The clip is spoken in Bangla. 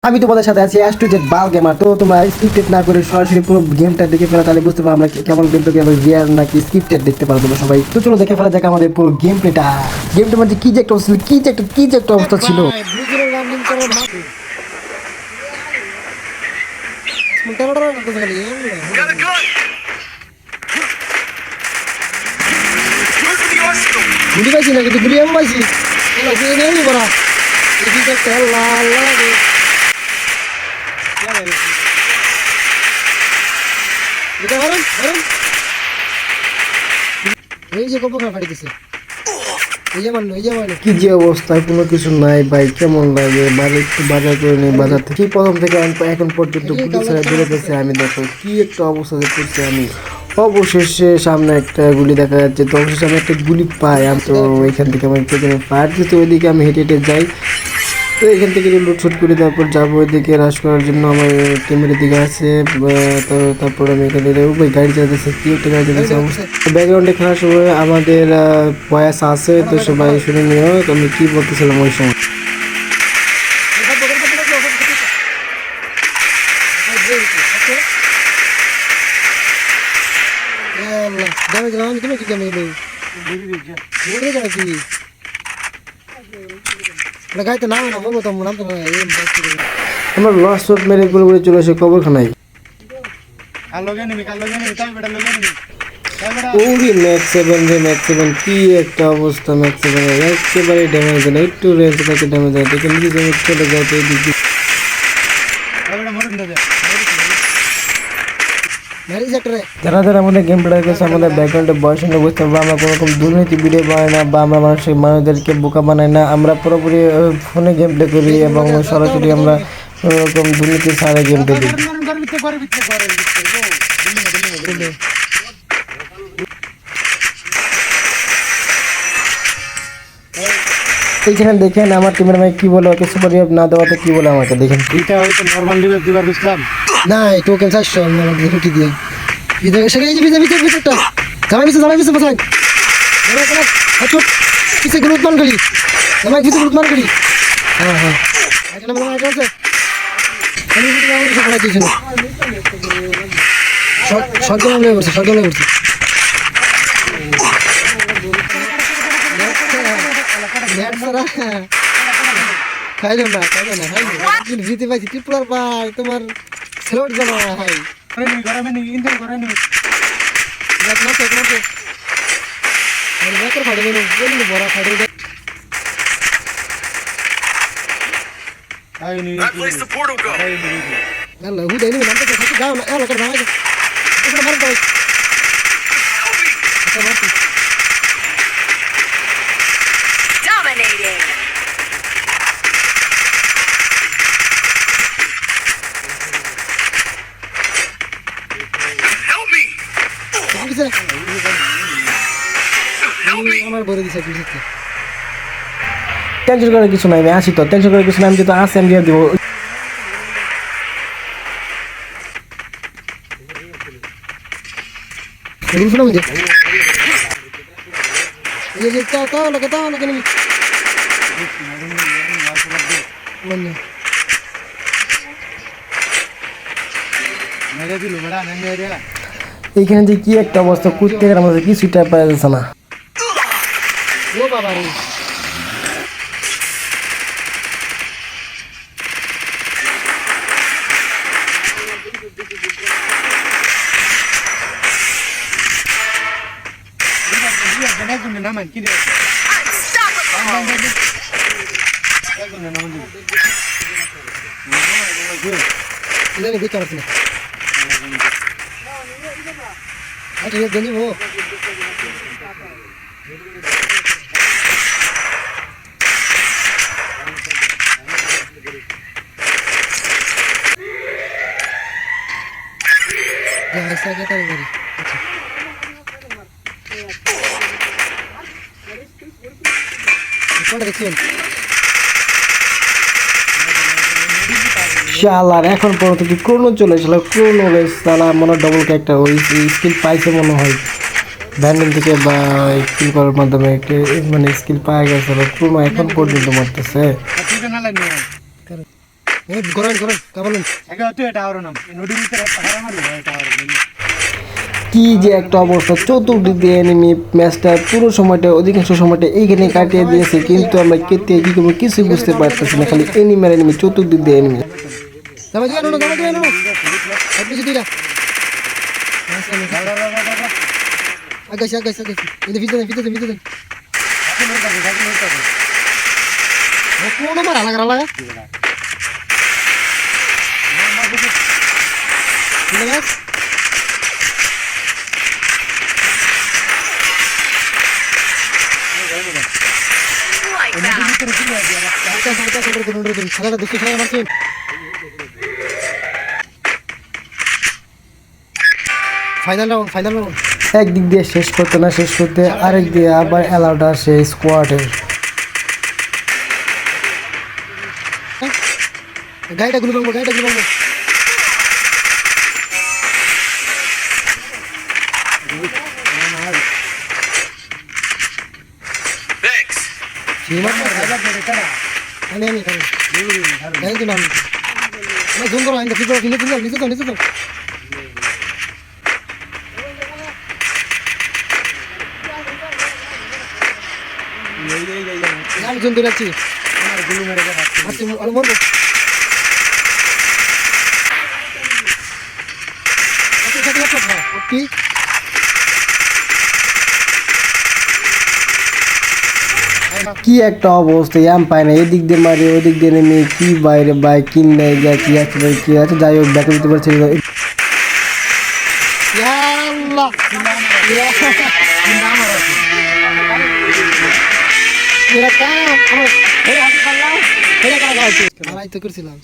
আমি তোমাদের সাথে আছি S to Z Bal gamer. তো তোমরা স্ক্রিপ্টেড না করে সরাসরি পুরো গেমটা দেখে ফেলা, তাহলে বুঝতে পারো আমরা কেমন গেম প্লে আমরা রিয়াল নাকি স্ক্রিপ্টেড দেখতে পারো তোমরা সবাই। তো চলো দেখে ফেলা যাক আমাদের পুরো গেম প্লেটা। গেমটার মধ্যে কি যে একটা অবস্থা, কি যে একটা অবস্থা ছিল। গুলি পাইছি না, কিন্তু গুলি আমি পাইছি। কি যে অবস্থায় কোনো কিছু নাই ভাই, কেমন লাগে বাজার একটু বাজার করে নেই বাজার থেকে প্রথম থেকে এখন পর্যন্ত পুলিশ ধরে গেছে। আমি দেখো কি একটা অবস্থাতে পড়ছি আমি। অবশেষে সামনে একটা গুলি দেখা যাচ্ছে, তো অবশেষে আমি একটা গুলি পাই। আমি তো ওইখান থেকে আমার পেছনে ফায়ার দিতে, ওইদিকে আমি হেঁটে হেঁটে যাই। তো এখান থেকে লুটশুট করে তারপর যাবো ওইদিকে রাশ করার জন্য। আমার টিমের দিকে আছে, তো তারপর আমি এখান থেকে ওই গাড়ি চালাতেছে, কি একটা গাড়ি চালাতেছে অবস্থা। ব্যাকগ্রাউন্ডে খেলার সময় আমাদের ভয়েস আছে, তো সবাই শুনে নিও আমি কি বলতেছিলাম ওই সময়। আমার লস শট মেরে পুরোপুরি চলে আসে কবরখানায়। ওরে ম্যাক্স সেভেন রে, ম্যাক্স সেভেন কি একটা অবস্থা। ম্যাক্স সেভেন একেবারে ড্যামেজ না, একটু রেঞ্জ থাকে ড্যামেজ হয়, দেখে নিজে চলে যায়। তো এই দিক যারা যারা আমাদের গেম প্লে করছে, আমাদের ব্যাকগ্রাউন্ডে বয়স সঙ্গে বুঝতে পারবো আমরা কোনো রকম দুর্নীতি ভিডিও বানাই না, বা আমরা মানুষদেরকে বোকা বানাই না। আমরা পুরোপুরি ফোনে গেম প্লে করি এবং সরাসরি আমরা কোনো রকম দুর্নীতি ছাড়া গেম প্লে করি। এইখানে দেখেন আমার টিমের ভাই কি বলে, ওকে সুপার রিভাইভ না দেওয়াতে কি বলে আমাকে দেখেন। এটা হয়তো নরমাল রিভাইভ দিবার বুঝলাম না টোকেন 400 আমাকে রুটি দিয়ে ভিতরে সেটা এই যে ভিতরটা জামাই পিছে বসাই জামাই কাজ আচ্ছা পিছে গ্রুপ মান করি জামাই পিছে গ্রুপ মান করি। হ্যাঁ এখানে মনে হয় আছে আমি ভিতরে আমাকে সকালে দিয়েছিল শটগান নিয়ে বসে খাইলো না জিতে পাইছি ত্রিপুরার ভাই, তোমার সেলট জানা ভাই Dominating. আমার বলে দিছে টেনশন করার কিছু নাই, আমি আসি তো। টেনশন করার কিছু নাই, আমি যেহেতু আসি আমি দিয়ে দিব। এইখানে যে কি একটা অবস্থা, কুত্তের আমাদের কিছুটা পাওয়া যাচ্ছে না। ও বাবা রে শালার এখন পর্যন্ত কি ক্রোনো চলে এসেছিল, ক্রোনো রেস সালা মনে ডবল ক্যারেক্টার ওই স্কিল পাইছে মনে হয় ভ্যান্ডেল থেকে, বা স্কিল করার মাধ্যমে একটি মানে স্কিল পাওয়া গেছিল। ক্রোনো এখন পর্যন্ত মারতেছে। গরম গরম কাবালুন একে তুই এটা আরো নাম নদীর ভিতরে একটা হারা মারলো এটা আরো কি যে একটা অবস্থা, চতুর্দিক দিয়ে এনিমি। ম্যাচটা পুরো সময়টা অধিকাংশ সময়টা এইখানে কাটিয়ে দিয়েছে, কিন্তু আমরা কেটে কি করবো কিছুই বুঝতে পারতেছি না, খালি এনিমি আর এনিমি, চতুর্দিক দিয়ে এনিমি। একদিক দিয়ে শেষ করতে না শেষ করতে আরেক দিয়ে আবার অ্যালাউড আসে স্কোয়াডের। গাড়িটা গুলো বলবো, গাড়িটা গুলো বলবো। কি একটা অবস্থা, এম পায় না, এদিক দিয়ে মারি ওদিক দিয়ে নেমে, কি বাইরে বাইক কিনে যা কি আছে ভাই কি আছে, যাই হোক ব্যাকে দিতে পারছি। করছিলাম